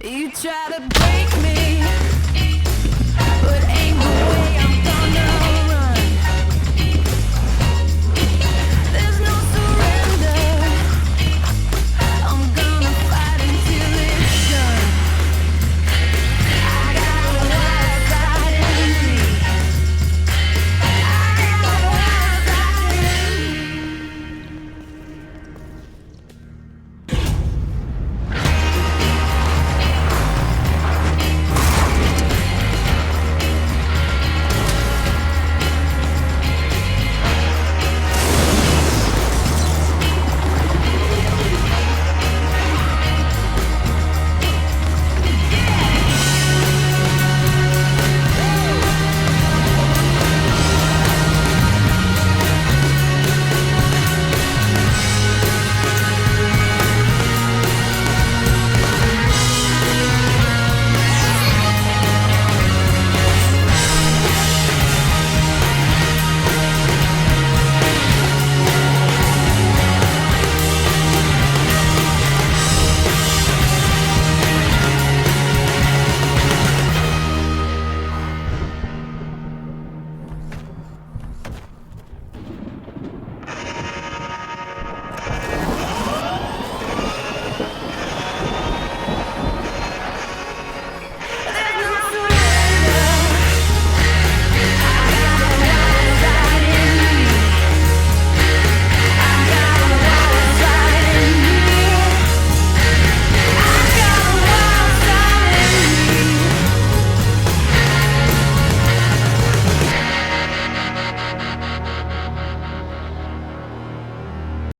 You try to break me.